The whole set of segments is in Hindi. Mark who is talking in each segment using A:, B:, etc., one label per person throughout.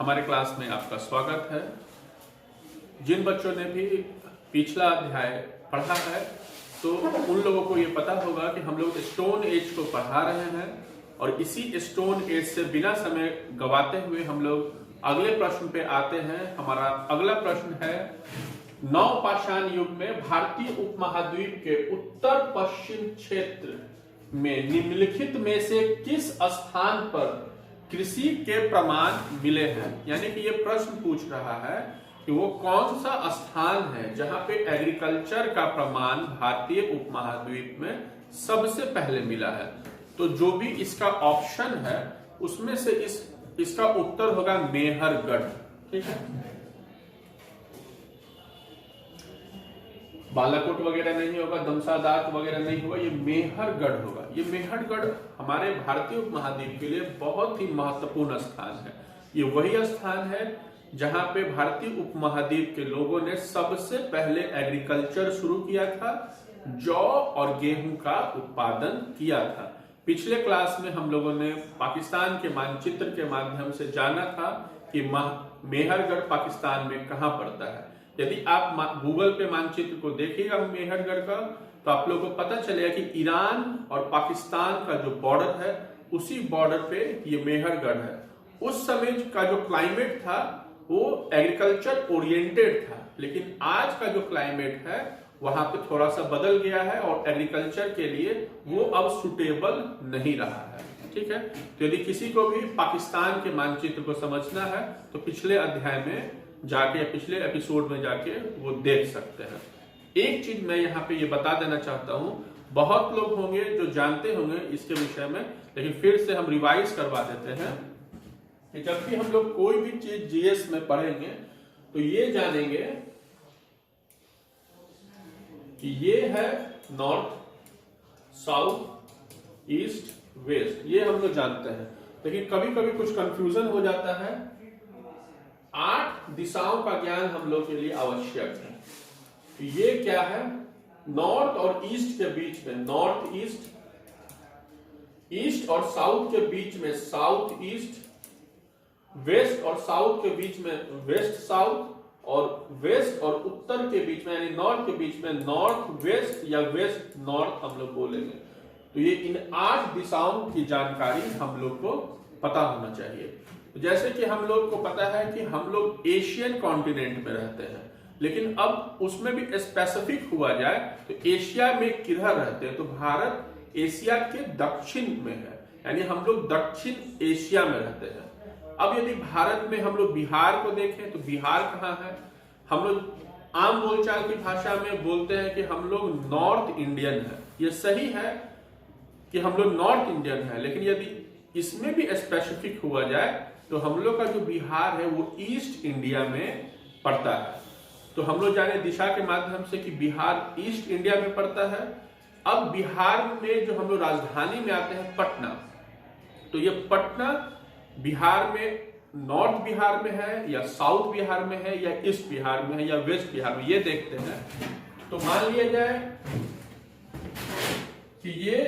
A: हमारे क्लास में आपका स्वागत है। जिन बच्चों ने भी पिछला अध्याय पढ़ा है तो उन लोगों को ये पता होगा कि हम लोग स्टोन एज को पढ़ा रहे हैं और इसी स्टोन एज से बिना समय गवाते हुए हम लोग अगले प्रश्न पे आते हैं। हमारा अगला प्रश्न है, नवपाषाण युग में भारतीय उपमहाद्वीप के उत्तर पश्चिम क्षेत्र में निम्नलिखित में से किस स्थान पर कृषि के प्रमाण मिले हैं। यानी कि ये प्रश्न पूछ रहा है कि वो कौन सा स्थान है जहां पे एग्रीकल्चर का प्रमाण भारतीय उपमहाद्वीप में सबसे पहले मिला है। तो जो भी इसका ऑप्शन है उसमें से इसका उत्तर होगा मेहरगढ़। ठीक है, बालाकोट वगैरह नहीं होगा, दमसादात वगैरह नहीं होगा, ये मेहरगढ़ होगा। ये मेहरगढ़ हमारे भारतीय उपमहाद्वीप के लिए बहुत ही महत्वपूर्ण स्थान है। ये वही स्थान है जहां पे भारतीय उपमहाद्वीप के लोगों ने सबसे पहले एग्रीकल्चर शुरू किया था, जौ और गेहूं का उत्पादन किया था। पिछले क्लास में हम लोगों ने पाकिस्तान के मानचित्र के माध्यम से जाना था कि मेहरगढ़ पाकिस्तान में कहां पड़ता है। यदि आप गूगल पे मानचित्र को देखिएगा मेहरगढ़ का, तो आप लोगों को पता चलेगा कि ईरान और पाकिस्तान का जो बॉर्डर है उसी बॉर्डर पे ये मेहरगढ़ है। उस समय का जो क्लाइमेट था वो एग्रीकल्चर ओरिएंटेड था, लेकिन आज का जो क्लाइमेट है वहां पे थोड़ा सा बदल गया है और एग्रीकल्चर के लिए वो अब सुटेबल नहीं रहा है। ठीक है, तो यदि किसी को भी पाकिस्तान के मानचित्र को समझना है तो पिछले अध्याय में जाके या पिछले एपिसोड में जाके वो देख सकते हैं। एक चीज मैं यहाँ पे ये बता देना चाहता हूँ, बहुत लोग होंगे जो जानते होंगे इसके विषय में, लेकिन फिर से हम रिवाइज करवा देते हैं कि जब भी हम लोग कोई भी चीज जीएस में पढ़ेंगे तो ये जानेंगे कि ये है नॉर्थ, साउथ, ईस्ट, वेस्ट, ये हम लोग जानते हैं। लेकिन कभी कभी कुछ कंफ्यूजन हो जाता है। 8 दिशाओं का ज्ञान हम लोग के लिए आवश्यक है। तो ये क्या है, नॉर्थ और ईस्ट के बीच में नॉर्थ ईस्ट, ईस्ट और साउथ के बीच में साउथ ईस्ट, वेस्ट और साउथ के बीच में वेस्ट साउथ, और वेस्ट और उत्तर के बीच में यानी नॉर्थ के बीच में नॉर्थ वेस्ट या वेस्ट नॉर्थ हम लोग बोलेंगे। तो ये इन 8 दिशाओं की जानकारी हम लोग को पता होना चाहिए। जैसे कि हम लोग को पता है कि हम लोग एशियन कॉन्टिनेंट में रहते हैं, लेकिन अब उसमें भी स्पेसिफिक हुआ जाए तो एशिया में किधर रहते हैं, तो भारत एशिया के दक्षिण में है, यानी हम लोग दक्षिण एशिया में रहते हैं। अब यदि भारत में हम लोग बिहार को देखें तो बिहार कहाँ है, हम लोग आम बोलचाल की भाषा में बोलते हैं कि हम लोग नॉर्थ इंडियन है। ये सही है कि हम लोग नॉर्थ इंडियन है, लेकिन यदि इसमें भी स्पेसिफिक हुआ जाए तो हम लोग का जो बिहार है वो ईस्ट इंडिया में पड़ता है। तो हम लोग जाने दिशा के माध्यम से कि बिहार ईस्ट इंडिया में पड़ता है। अब बिहार में जो हम लोग राजधानी में आते हैं पटना, तो ये पटना बिहार में नॉर्थ बिहार में है या साउथ बिहार में है या ईस्ट बिहार में है या वेस्ट बिहार में, ये देखते हैं। तो मान लिया जाए कि ये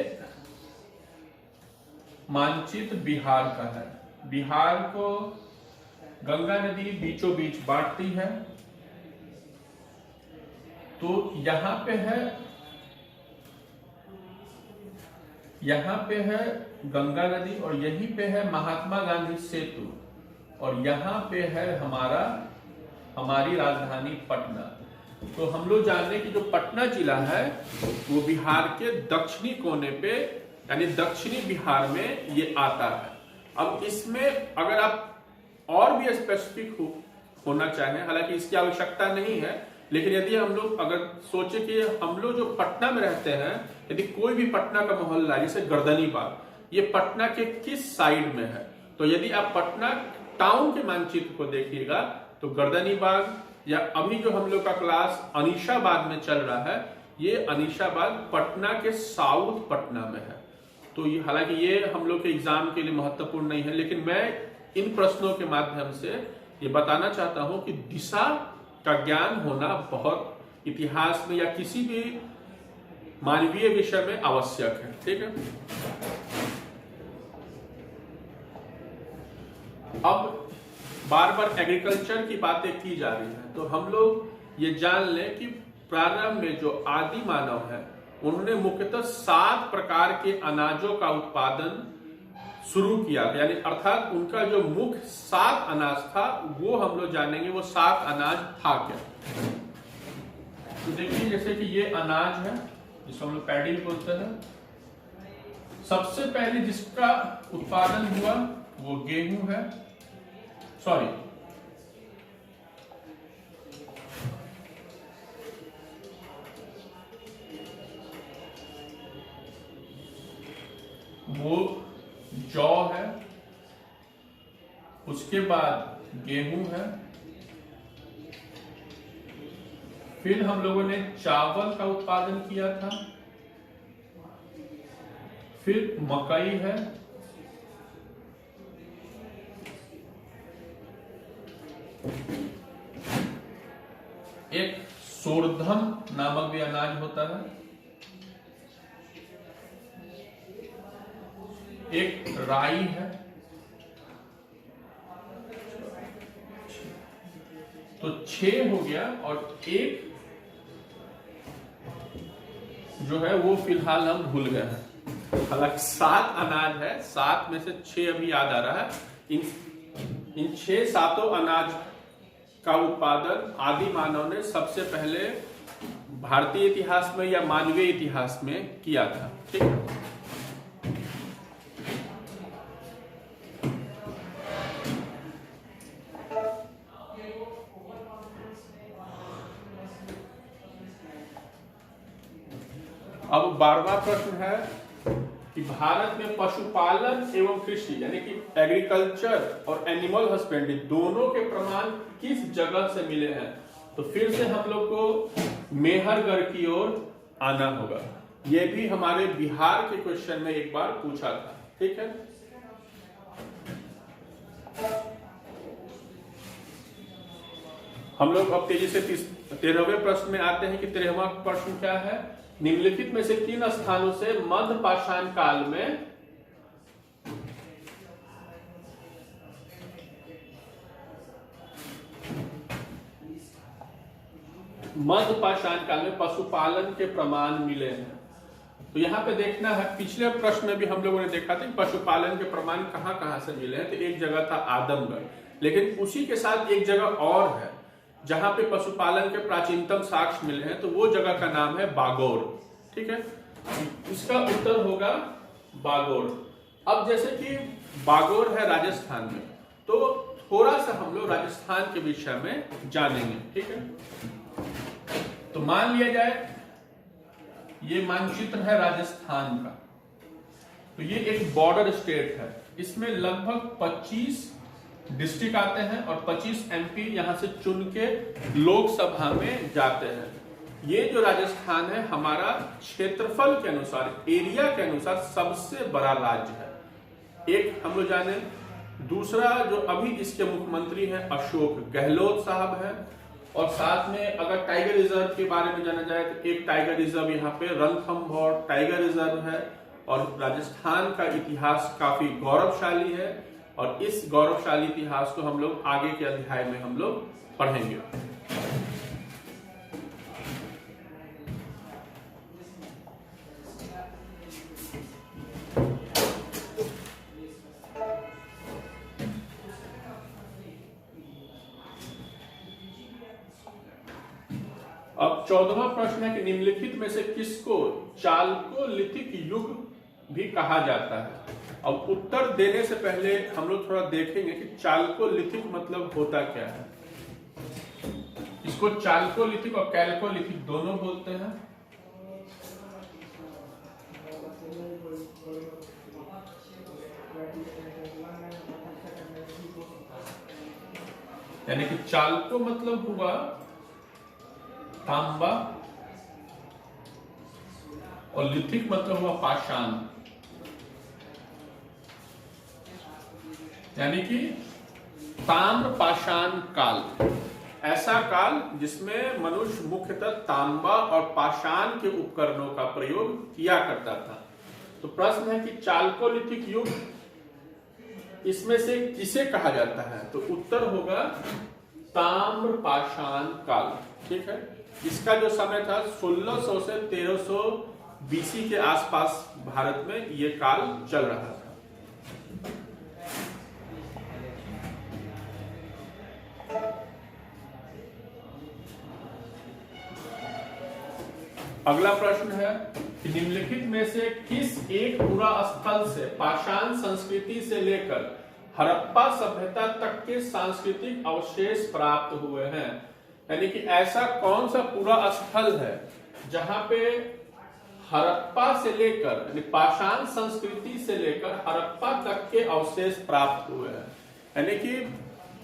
A: मानचित्र बिहार का है। बिहार को गंगा नदी बीचों बीच बांटती है। तो यहां पे है गंगा नदी और यहीं पे है महात्मा गांधी सेतु और यहाँ पे है हमारी राजधानी पटना। तो हम लोग जान रहे हैं कि जो पटना जिला है वो बिहार के दक्षिणी कोने पे यानी दक्षिणी बिहार में ये आता है। अब इसमें अगर आप और भी स्पेसिफिक होना चाहें, हालांकि इसकी आवश्यकता नहीं है, लेकिन यदि हम लोग अगर सोचे कि हम लोग जो पटना में रहते हैं, यदि कोई भी पटना का मोहल्ला जैसे गर्दनी बाग, ये पटना के किस साइड में है, तो यदि आप पटना टाउन के मानचित्र को देखिएगा तो गर्दनी बाग या अभी जो हम लोग का क्लास अनीशाबाद में चल रहा है, ये अनीशाबाद पटना के साउथ पटना में है। तो ये हालांकि ये हम लोग के एग्जाम के लिए महत्वपूर्ण नहीं है, लेकिन मैं इन प्रश्नों के माध्यम से ये बताना चाहता हूं कि दिशा का ज्ञान होना बहुत इतिहास में या किसी भी मानवीय विषय में आवश्यक है। ठीक है, अब बार बार एग्रीकल्चर की बातें की जा रही है, तो हम लोग ये जान लें कि प्रारंभ में जो आदि मानव है उन्होंने मुख्यतः 7 प्रकार के अनाजों का उत्पादन शुरू किया, यानी अर्थात उनका जो मुख्य 7 अनाज था वो हम लोग जानेंगे वो 7 अनाज था क्या। तो देखिए जैसे कि ये अनाज है जिसको हम लोग पैडी बोलते हैं। सबसे पहले जिसका उत्पादन हुआ वो गेहूं है, सॉरी वो जौ है, उसके बाद गेहूं है, फिर हम लोगों ने चावल का उत्पादन किया था, फिर मकई है, एक सोरधम नामक भी अनाज होता है, एक राई है, तो 6 हो गया, और एक जो है वो फिलहाल हम भूल गए हैं। हालांकि 7 अनाज है, 7 में से 6 अभी याद आ रहा है। इन 6 अनाज का उत्पादन आदि मानव ने सबसे पहले भारतीय इतिहास में या मानवीय इतिहास में किया था। ठीक है, अब 12वां प्रश्न है कि भारत में पशुपालन एवं कृषि यानी कि एग्रीकल्चर और एनिमल हस्बेंड्री दोनों के प्रमाण किस जगह से मिले हैं। तो फिर से हम लोग को मेहरगढ़ की ओर आना होगा। यह भी हमारे बिहार के क्वेश्चन में एक बार पूछा था। ठीक है, हम लोग अब तेजी से 13वें प्रश्न में आते हैं कि 13वां प्रश्न क्या है। निम्नलिखित में से किन स्थानों से मध्य पाषाण काल में पशुपालन के प्रमाण मिले हैं। तो यहाँ पे देखना है, पिछले प्रश्न में भी हम लोगों ने देखा था कि पशुपालन के प्रमाण कहाँ कहाँ से मिले हैं। तो एक जगह था आदमगढ़, लेकिन उसी के साथ एक जगह और है जहां पे पशुपालन के प्राचीनतम साक्ष्य मिले हैं। तो वो जगह का नाम है बागोर। ठीक है, इसका उत्तर होगा बागोर। अब जैसे कि बागोर है राजस्थान में, तो थोड़ा सा हम लोग राजस्थान के विषय में जानेंगे। ठीक है, तो मान लिया जाए ये मानचित्र है राजस्थान का, तो ये एक बॉर्डर स्टेट है। इसमें लगभग 25 डिस्ट्रिक्ट आते हैं और 25 एमपी यहां से चुन के लोकसभा में जाते हैं। ये जो राजस्थान है हमारा क्षेत्रफल के अनुसार, एरिया के अनुसार सबसे बड़ा राज्य है। एक हम लोग जाने, दूसरा जो अभी इसके मुख्यमंत्री हैं अशोक गहलोत साहब हैं। और साथ में अगर टाइगर रिजर्व के बारे में जाना जाए तो एक टाइगर रिजर्व यहाँ पे रणथंभौर टाइगर रिजर्व है। और राजस्थान का इतिहास काफी गौरवशाली है, और इस गौरवशाली इतिहास को हम लोग आगे के अध्याय में हम लोग पढ़ेंगे। अब 14वां प्रश्न है कि निम्नलिखित में से किसको चालकोलिथिक युग भी कहा जाता है। अब उत्तर देने से पहले हम लोग थोड़ा देखेंगे कि चालकोलिथिक मतलब होता क्या है। इसको चालकोलिथिक और कैल्कोलिथिक दोनों बोलते हैं। यानी कि चालको मतलब हुआ तांबा और लिथिक मतलब हुआ पाषाण, यानी कि ताम्र पाषाण काल, ऐसा काल जिसमें मनुष्य मुख्यतः तांबा और पाषाण के उपकरणों का प्रयोग किया करता था। तो प्रश्न है कि चालकोलिथिक युग इसमें से किसे कहा जाता है? तो उत्तर होगा ताम्रपाषाण काल। ठीक है, इसका जो समय था 1600 से 1300 बीसी के आसपास भारत में ये काल चल रहा था। अगला प्रश्न है कि निम्नलिखित में से किस एक पुरा स्थल से पाषाण संस्कृति से लेकर हड़प्पा सभ्यता तक के सांस्कृतिक अवशेष प्राप्त हुए हैं? यानी कि ऐसा कौन सा पूरा स्थल है जहां पे हड़प्पा से लेकर यानी पाषाण संस्कृति से लेकर हड़प्पा तक के अवशेष प्राप्त हुए हैं? यानी कि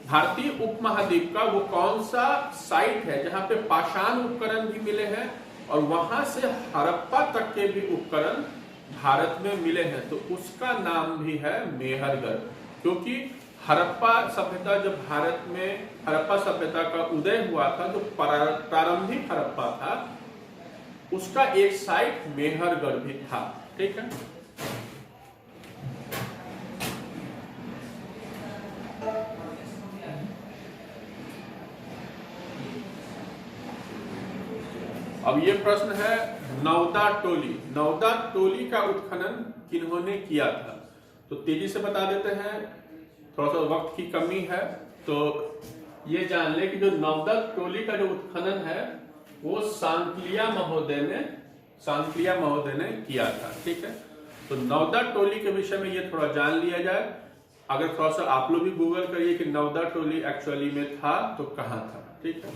A: भारतीय उपमहाद्वीप का वो कौन सा साइट है जहां पे पाषाण उपकरण भी मिले हैं और वहां से हड़प्पा तक के भी उपकरण भारत में मिले हैं? तो उसका नाम भी है मेहरगढ़, क्योंकि हड़प्पा सभ्यता जब भारत में हड़प्पा सभ्यता का उदय हुआ था, जो प्रारंभिक हड़प्पा था, उसका एक साइट मेहरगढ़ भी था। ठीक है, अब ये प्रश्न है नौदा टोली। नौदा टोली का उत्खनन किन्होंने किया था? तो तेजी से बता देते हैं, थोड़ा सा वक्त की कमी है। तो ये जान ले कि जो नौदा टोली का जो उत्खनन है वो सांकलिया महोदय ने किया था। ठीक है, तो नौदा टोली के विषय में ये थोड़ा जान लिया जाए। अगर थोड़ा सा आप लोग भी गूगल करिए कि नौदा टोली एक्चुअली में था तो कहां था। ठीक है,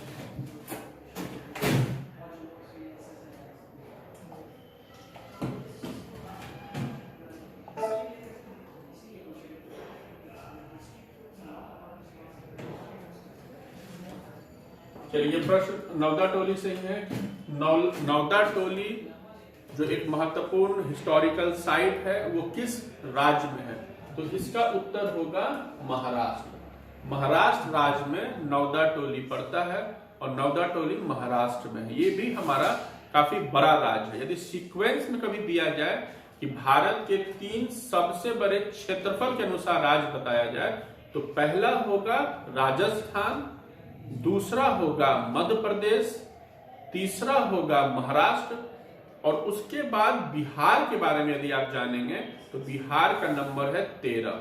A: चलिए प्रश्न नौदा टोली से ही है। नौदा टोली जो एक महत्वपूर्ण हिस्टोरिकल साइट है वो किस राज्य में है? तो इसका उत्तर होगा महाराष्ट्र। महाराष्ट्र राज्य में नौदा टोली पड़ता है और नौदा टोली महाराष्ट्र में है। ये भी हमारा काफी बड़ा राज्य है। यदि सीक्वेंस में कभी दिया जाए कि भारत के 3 सबसे बड़े क्षेत्रफल के अनुसार राज्य बताया जाए तो पहला होगा राजस्थान, दूसरा होगा मध्य प्रदेश, तीसरा होगा महाराष्ट्र और उसके बाद बिहार के बारे में यदि आप जानेंगे तो बिहार का नंबर है 13।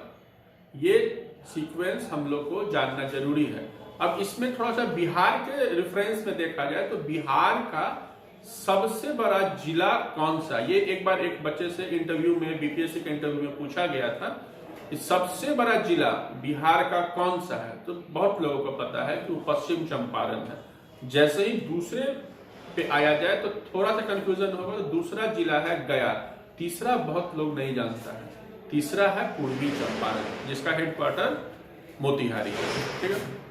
A: ये सीक्वेंस हम लोग को जानना जरूरी है। अब इसमें थोड़ा सा बिहार के रेफरेंस में देखा जाए तो बिहार का सबसे बड़ा जिला कौन सा? ये एक बार एक बच्चे से इंटरव्यू में, बीपीएससी के इंटरव्यू में पूछा गया था कि सबसे बड़ा जिला बिहार का कौन सा है? तो बहुत लोगों को पता है कि वो पश्चिम चंपारण है। जैसे ही दूसरे पे आया जाए तो थोड़ा सा कंफ्यूजन होगा। तो दूसरा जिला है गया, तीसरा बहुत लोग नहीं जानता है, तीसरा है पूर्वी चंपारण जिसका हेडक्वार्टर मोतिहारी है। ठीक है,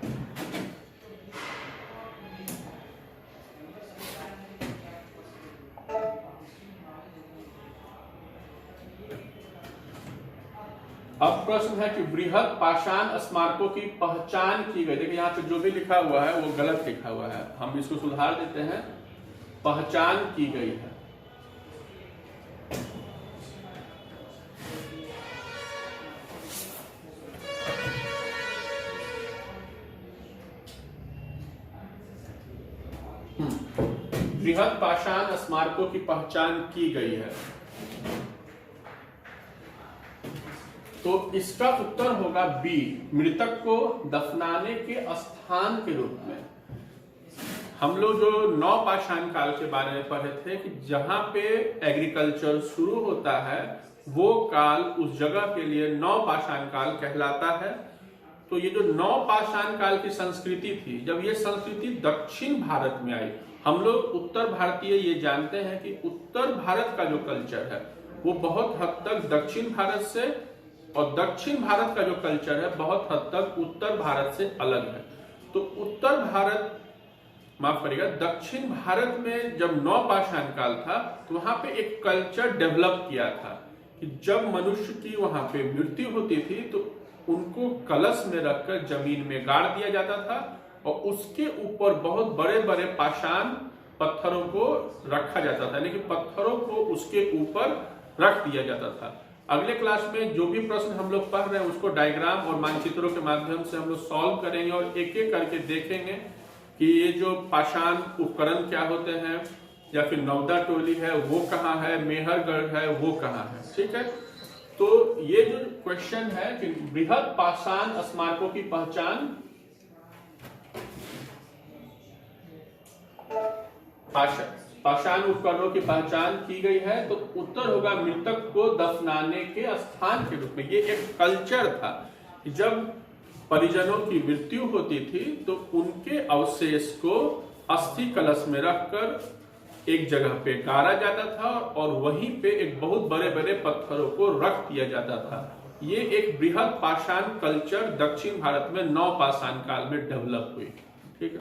A: अब प्रश्न है कि बृहद पाषाण स्मारकों की पहचान की गई। देखिए यहाँ पे जो भी लिखा हुआ है वो गलत लिखा हुआ है, हम इसको सुधार देते हैं। पहचान की गई है। बृहद पाषाण स्मारकों की पहचान की गई है। तो इसका उत्तर होगा बी, मृतक को दफनाने के स्थान के रूप में। हम लोग जो नवपाषाण काल के बारे में पढ़े थे कि जहां पे एग्रीकल्चर शुरू होता है वो काल, उस जगह के लिए नवपाषाण काल कहलाता है। तो ये जो नवपाषाण काल की संस्कृति थी, जब ये संस्कृति दक्षिण भारत में आई, हम लोग उत्तर भारतीय ये जानते हैं कि उत्तर भारत का जो कल्चर है वो बहुत हद तक दक्षिण भारत से, और दक्षिण भारत का जो कल्चर है बहुत हद तक उत्तर भारत से अलग है। तो उत्तर भारत, माफ करिएगा, दक्षिण भारत में जब नवपाषाण काल था तो वहां पे एक कल्चर डेवलप किया था कि जब मनुष्य की वहां पे मृत्यु होती थी तो उनको कलश में रखकर जमीन में गाड़ दिया जाता था और उसके ऊपर बहुत बड़े बड़े पाषाण पत्थरों को रखा जाता था, यानी कि पत्थरों को उसके ऊपर रख दिया जाता था। अगले क्लास में जो भी प्रश्न हम लोग पढ़ रहे हैं उसको डायग्राम और मानचित्रों के माध्यम से हम लोग सॉल्व करेंगे और एक एक करके देखेंगे कि ये जो पाषाण उपकरण क्या होते हैं, या फिर नवदा टोली है वो कहाँ है, मेहरगढ़ है वो कहाँ है। ठीक है, तो ये जो क्वेश्चन है कि बृहद पाषाण स्मारकों की पहचान, पाषाण उपकरणों की पहचान की गई है, तो उत्तर होगा मृतक को दफनाने के स्थान के रूप में। ये एक कल्चर था कि जब परिजनों की मृत्यु होती थी तो उनके अवशेष को अस्थि कलश में रखकर एक जगह पे गाड़ा जाता था और वहीं पे एक बहुत बड़े बड़े पत्थरों को रख दिया जाता था। ये एक बृहद पाषाण कल्चर दक्षिण भारत में नवपाषाण काल में डेवलप हुई। ठीक है।